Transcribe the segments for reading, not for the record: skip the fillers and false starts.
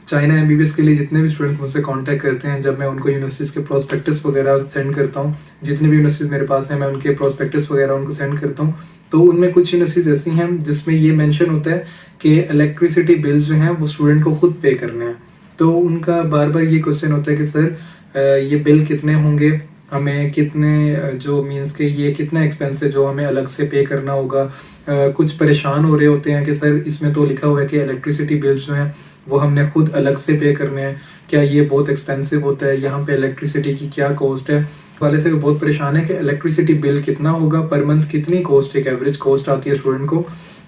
China MBBS के लिए जितने भी स्टूडेंट्स मुझसे कांटेक्ट करते हैं, जब मैं उनको यूनिवर्सिटीज़ के प्रोस्पेक्टस वगैरह सेंड करता हूँ, जितनी भी यूनिवर्सिटीज़ मेरे पास हैं मैं उनके प्रोस्पेक्टस वगैरह उनको सेंड करता हूँ, तो उनमें कुछ यूनिवर्सिटीज़ ऐसी हैं जिसमें ये मेंशन होता है कि इलेक्ट्रिसिटी बिल्स जो हैं वो स्टूडेंट को खुद पे करने हैं। तो उनका बार बार ये क्वेश्चन होता है कि सर ये बिल कितने होंगे, हमें कितने जो मीन्स के ये कितना एक्सपेंस है जो हमें अलग से पे करना होगा। कुछ परेशान हो रहे होते हैं कि सर इसमें तो लिखा हुआ है कि इलेक्ट्रिसिटी बिल्स जो हैं वो हमने खुद अलग से पे करने हैं, क्या ये बहुत एक्सपेंसिव होता है, यहाँ पे इलेक्ट्रिसिटी की क्या कॉस्ट है। वाले से बहुत परेशान है कि इलेक्ट्रिसिटी बिल कितना होगा पर मंथ, कितनी कॉस्ट, एक एवरेज कॉस्ट आती है स्टूडेंट को,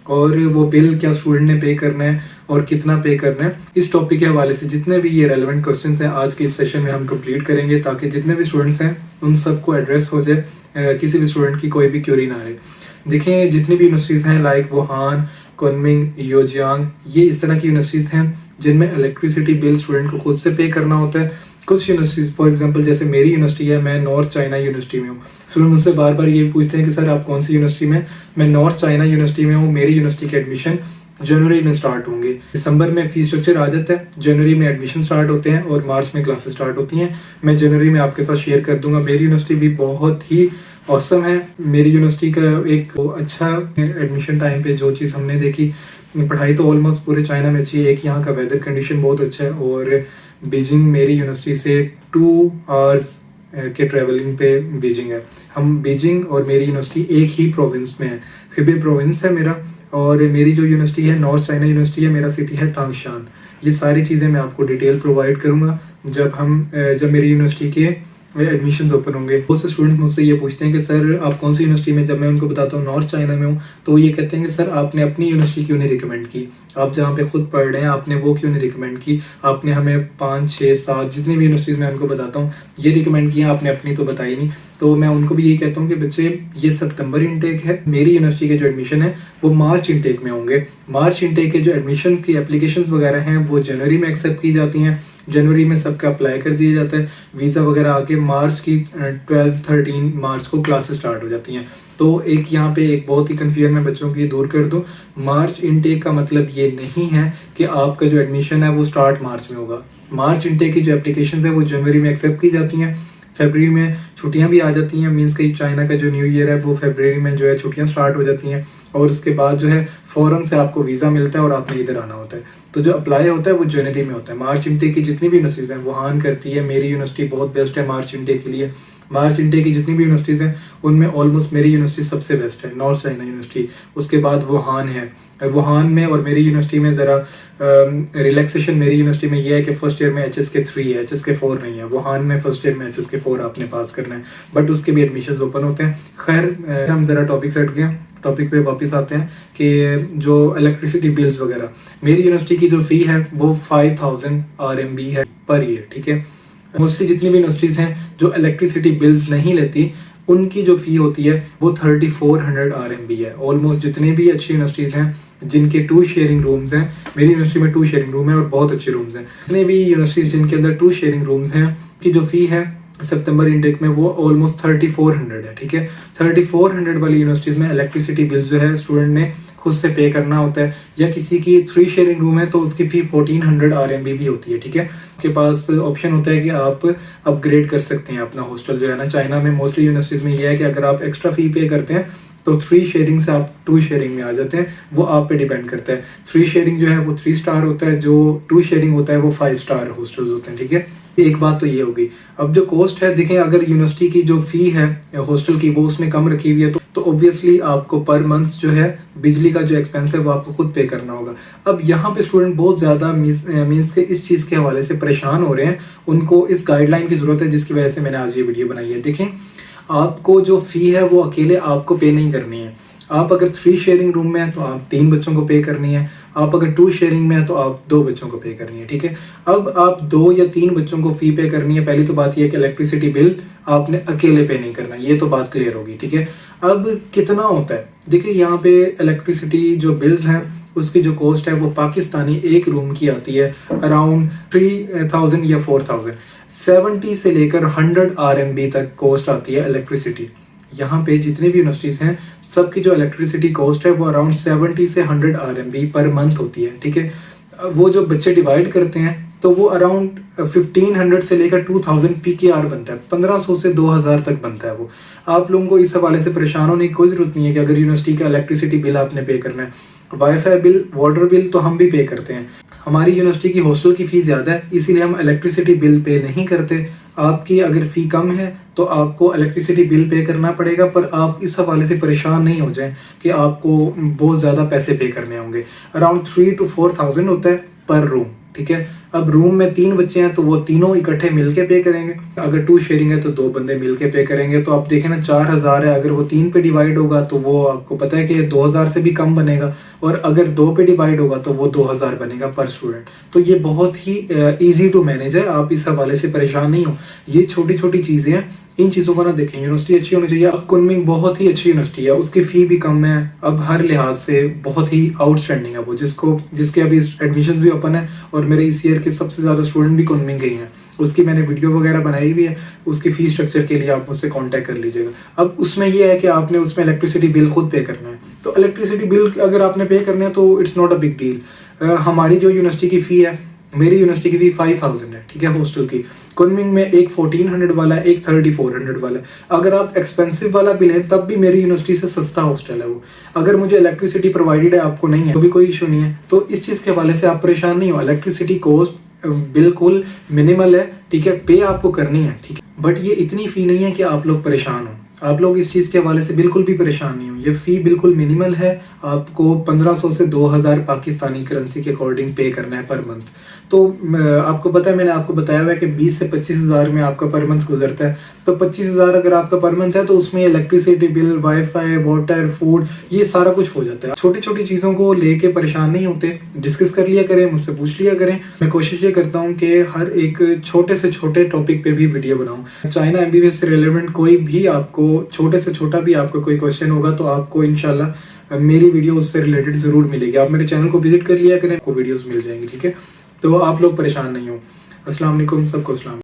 और वो बिल क्या स्टूडेंट ने पे करना है और कितना पे करना है। इस टॉपिक के हवाले से जितने भी ये रेलेवेंट क्वेश्चंस हैं आज के इस सेशन में हम कंप्लीट करेंगे, ताकि जितने भी स्टूडेंट्स हैं उन सबको एड्रेस हो जाए, किसी भी स्टूडेंट की कोई भी क्यूरी ना रहे। देखिए जितनी भी यूनिवर्सिटीज़ हैं लाइक वुहान, कुनमिंग, योजियांग, ये इस तरह की यूनिवर्सिटीज़ हैं जिनमें इलेक्ट्रिसिटी बिल स्टूडेंट को खुद से पे करना होता है। कुछ यूनिवर्सिटीज़ फॉर एग्जांपल जैसे मेरी यूनिवर्सिटी है, मैं नॉर्थ चाइना यूनिवर्सिटी में हूँ। स्टूडेंट मुझसे बार बार ये पूछते हैं कि सर आप कौन सी यूनिवर्सिटी में, मैं नॉर्थ चाइना यूनिवर्सिटी में हूँ। मेरी यूनिवर्सिटी के एडमिशन जनवरी में स्टार्ट होंगे। दिसंबर में फीस स्ट्रक्चर आ जाता है, जनवरी में एडमिशन स्टार्ट होते हैं और मार्च में क्लासेस स्टार्ट होती हैं। मैं जनवरी में आपके साथ शेयर कर दूंगा। मेरी यूनिवर्सिटी भी बहुत ही औसम है। मेरी यूनिवर्सिटी का एक अच्छा एडमिशन टाइम पे जो चीज़ हमने देखी, पढ़ाई तो ऑलमोस्ट पूरे चाइना में अच्छी है। एक यहाँ का वेदर कंडीशन बहुत अच्छा है, और बीजिंग मेरी यूनिवर्सिटी से 2 आवर्स के ट्रैवलिंग पे बीजिंग है। हम बीजिंग और मेरी यूनिवर्सिटी एक ही प्रोविंस में है, हिबे प्रोविंस है मेरा, और मेरी जो यूनिवर्सिटी है नॉर्थ चाइना यूनिवर्सिटी है, मेरा सिटी है तांगशान। ये सारी चीज़ें मैं आपको डिटेल प्रोवाइड करूँगा जब मेरी यूनिवर्सिटी के एडमिशन्स ओपन होंगे। बहुत से स्टूडेंट मुझसे ये पूछते हैं कि सर आप कौन सी यूनिवर्सिटी में, जब मैं उनको बताता हूँ नॉर्थ चाइना में हूँ, तो ये कहते हैं कि सर आपने अपनी यूनिवर्सिटी क्यों नहीं रिकमेंड की, आप जहाँ पे खुद पढ़ रहे हैं आपने वो क्यों नहीं रिकमेंड की, आपने हमें 5, 6, 7 जितनी भी यूनिवर्सिटीज़ मैं उनको बताता हूँ ये रिकमेंड किया, आपने अपनी तो बताई नहीं। तो मैं उनको भी यही कहता हूँ कि बच्चे ये सितंबर इनटेक है, मेरी यूनिवर्सिटी के जो एडमिशन है वो मार्च इनटेक में होंगे। मार्च इनटेक के जो एडमिशन्स की एप्लीकेशंस वगैरह हैं वो जनवरी में एक्सेप्ट की जाती हैं, जनवरी में सबका अप्लाई कर दिया जाता है, वीज़ा वगैरह आके मार्च की 12-13 मार्च को क्लासेस स्टार्ट हो जाती हैं। तो एक यहाँ पे एक बहुत ही कन्फ्यूजन मैं बच्चों की दूर कर दूँ, मार्च इनटेक का मतलब ये नहीं है कि आपका जो एडमिशन है वो स्टार्ट मार्च में होगा। मार्च इनटेक की जो एप्लीकेशंस है वो जनवरी में एक्सेप्ट की जाती हैं, फरवरी में छुट्टियां भी आ जाती हैं, मीन्स कि चाइना का जो न्यू ईयर है वो फरवरी में जो है छुट्टियां स्टार्ट हो जाती हैं, और उसके बाद जो है फ़ौरन से आपको वीज़ा मिलता है और आपने इधर आना होता है। तो जो अप्लाई होता है वो जनवरी में होता है। मार्च इनटेक की जितनी भी यूनिवर्सिटीज़ हैं वुहान करती है, मेरी यूनिवर्सिटी बहुत बेस्ट है मार्च इनटेक के लिए। मार्च इनटेक की जितनी भी यूनिवर्सिटीज़ हैं उनमें ऑलमोस्ट मेरी यूनिवर्सिटी सबसे बेस्ट है, नॉर्थ चाइना यूनिवर्सिटी, उसके बाद वुहान है। वुहान में और मेरी यूनिवर्सिटी में ज़रा रिलैक्सेशन मेरी यूनिवर्सिटी में ये है कि फर्स्ट ईयर में HSK 3 है, HSK 4 नहीं है। वुहान में फर्स्ट ईयर में HSK 4 आपने पास करना है, बट उसके भी एडमिशन्स ओपन होते हैं। खैर हम ज़रा टॉपिक से हट गए, टॉपिक पे वापस आते हैं कि जो इलेक्ट्रिसिटी बिल्स वगैरह, मेरी यूनिवर्सिटी की जो फ़ी है वो 5000 RMB है पर ईयर, ठीक है। मोस्टली जितनी भी यूनिवर्सिटीज़ हैं जो इलेक्ट्रिसिटी बिल्स नहीं लेती उनकी जो फ़ी होती है वो 3400 RMB है। ऑलमोस्ट जितने भी अच्छी यूनिवर्सिटीज़ हैं जिनके 2 शेयरिंग रूम्स हैं, मेरी यूनिवर्सिटी में 2 शेयरिंग रूम है और बहुत अच्छे रूम्स हैं, जितने भी यूनिवर्सिटीज़ जिनके अंदर 2 शेयरिंग रूम्स हैं की जो फ़ी है सितंबर इनटेक में वो ऑलमोस्ट 3400 है, ठीक है। 3400 वाली यूनिवर्सिटीज़ में इलेक्ट्रिसिटी बिल्स जो है स्टूडेंट ने खुद से पे करना होता है, या किसी की 3 शेयरिंग रूम है तो उसकी फ़ी 1400 RMB भी होती है, ठीक है। आपके पास ऑप्शन होता है कि आप अपग्रेड कर सकते हैं अपना हॉस्टल जो है ना। चाइना में मोस्टली यूनिवर्सिटीज़ में ये है कि अगर आप एक्स्ट्रा फ़ी पे करते हैं तो 3 शेयरिंग से आप 2 शेयरिंग में आ जाते हैं, वो आप पे डिपेंड करता है। 3 शेयरिंग जो है वो 3 स्टार होता है, जो 2 शेयरिंग होता है वो 5 स्टार हॉस्टल्स होते हैं, ठीक है। एक बात तो ये होगी। अब जो कॉस्ट है देखें, अगर यूनिवर्सिटी की जो फ़ी है हॉस्टल की वो उसने कम रखी हुई है तो ऑब्वियसली आपको पर मंथ जो है बिजली का जो एक्सपेंस है वो आपको खुद पे करना होगा। अब यहाँ पे स्टूडेंट बहुत ज़्यादा मीन्स के इस चीज़ के हवाले से परेशान हो रहे हैं, उनको इस गाइडलाइन की ज़रूरत है जिसकी वजह से मैंने आज ये वीडियो बनाई है। देखें आपको जो फ़ी है वो अकेले आपको पे नहीं करनी है। आप अगर 3 शेयरिंग रूम में हैं तो आप 3 बच्चों को पे करनी है, आप अगर 2 शेयरिंग में हैं तो आप 2 बच्चों को पे करनी है, ठीक है। अब आप 2 या 3 बच्चों को फ़ी पे करनी है। पहली तो बात यह है कि इलेक्ट्रिसिटी बिल आपने अकेले पे नहीं करना, ये तो बात क्लियर होगी, ठीक है। अब कितना होता है, देखिए यहाँ पे इलेक्ट्रिसिटी जो बिल्स हैं उसकी जो कॉस्ट है वो पाकिस्तानी एक रूम की आती है अराउंड 3000 या 4000, 70 से लेकर 100 RMB तक कॉस्ट आती है इलेक्ट्रिसिटी। यहाँ पे जितनी भी यूनिवर्सिटीज़ हैं सबकी जो इलेक्ट्रिसिटी कॉस्ट है वो अराउंड 70 से 100 RMB पर मंथ होती है, ठीक है। वो जो बच्चे डिवाइड करते हैं तो वो अराउंड 1500 से लेकर 2000 PKR बनता है, 1500 से 2000 तक बनता है वो। आप लोगों को इस हवाले से परेशान होने की कोई ज़रूरत नहीं है कि अगर यूनिवर्सिटी का इलेक्ट्रिसिटी बिल आपने पे करना है, वाईफाई बिल, वाटर बिल तो हम भी पे करते हैं। हमारी यूनिवर्सिटी की हॉस्टल की फ़ीस ज़्यादा है, इसीलिए हम इलेक्ट्रिसिटी बिल पे नहीं करते। आपकी अगर फ़ी कम है तो आपको इलेक्ट्रिसिटी बिल पे करना पड़ेगा, पर आप इस हवाले से परेशान नहीं हो जाएं कि आपको बहुत ज़्यादा पैसे पे करने होंगे। अराउंड 3 to 4000 होता है पर रूम, ठीक है। अब रूम में 3 बच्चे हैं तो वो तीनों इकट्ठे मिलके पे करेंगे। अगर 2 शेयरिंग है तो 2 बंदे मिलके पे करेंगे। तो आप देखें ना, 4000 है, अगर वो 3 पे डिवाइड होगा तो वो आपको पता है कि 2000 से भी कम बनेगा, और अगर 2 पे डिवाइड होगा तो वो 2000 बनेगा पर स्टूडेंट। तो ये बहुत ही ईजी टू मैनेज है, आप इस हवाले से परेशान नहीं हो। ये छोटी छोटी चीज़ें हैं, इन चीज़ों को ना देखें। यूनिवर्सिटी अच्छी होनी चाहिए। अब कुनमिंग बहुत ही अच्छी यूनिवर्सिटी है, उसकी फ़ी भी कम है, अब हर लिहाज से बहुत ही आउटस्टैंडिंग है वो, जिसके अभी एडमिशन भी ओपन है, और मेरे इस ईयर के सबसे ज़्यादा स्टूडेंट भी कुनमिंग के ही हैं। उसकी मैंने वीडियो वगैरह बनाई हुई है, उसकी फ़ी स्ट्रक्चर के लिए आप मुझसे कांटेक्ट कर लीजिएगा। अब उसमें ये है कि आपने उसमें इलेक्ट्रिसिटी बिल खुद पे करना है। तो इलेक्ट्रिसिटी बिल अगर आपने पे करना है तो it's not a big deal. हमारी जो यूनिवर्सिटी की फ़ी है, मेरी यूनिवर्सिटी की फ़ी 5000 है, ठीक है, हॉस्टल की। कुनमिंग में एक 1400 वाला है, एक 3400 वाला है। अगर आप एक्सपेंसिव वाला भी लें तब भी मेरी यूनिवर्सिटी से सस्ता हॉस्टल है वो। अगर मुझे इलेक्ट्रिसिटी प्रोवाइडेड है, आपको नहीं है, तो भी कोई इशू नहीं है। तो इस चीज़ के हवाले से आप परेशान नहीं हो। इलेक्ट्रिसिटी कॉस्ट बिल्कुल मिनिमल है, ठीक है, पे आपको करनी है, ठीक है, बट ये इतनी फ़ी नहीं है कि आप लोग परेशान हो। आप लोग इस चीज़ के हवाले से बिल्कुल भी परेशान नहीं हो। ये फ़ी बिल्कुल मिनिमल है, आपको 1500 से 2000 पाकिस्तानी करेंसी के अकॉर्डिंग पे करना है पर मंथ। तो आपको पता है, मैंने आपको बताया हुआ है कि 20 से 25,000 में आपका पर मंथ गुजरता है। तो 25,000 अगर आपका पर मंथ है तो उसमें electricity bill, wifi, water, food, ये सारा कुछ हो जाता है। छोटी छोटी चीज़ों को लेके परेशान नहीं होते, डिस्कस कर लिया करें, मुझसे पूछ लिया करें। मैं कोशिश ये करता हूँ कि हर एक छोटे से छोटे टॉपिक पे भी वीडियो बनाऊँ। चाइना MBBS से रिलेवेंट कोई भी आपको छोटे से छोटा भी आपको कोई क्वेश्चन होगा तो आपको इंशाल्लाह मेरी वीडियो उससे रिलेटेड ज़रूर मिलेगी। आप मेरे चैनल को विजिट कर लिया करें, आपको वीडियोज़ मिल जाएंगी, ठीक है। तो आप लोग परेशान नहीं हो। अस्सलाम वालेकुम, सबको अस्सलाम।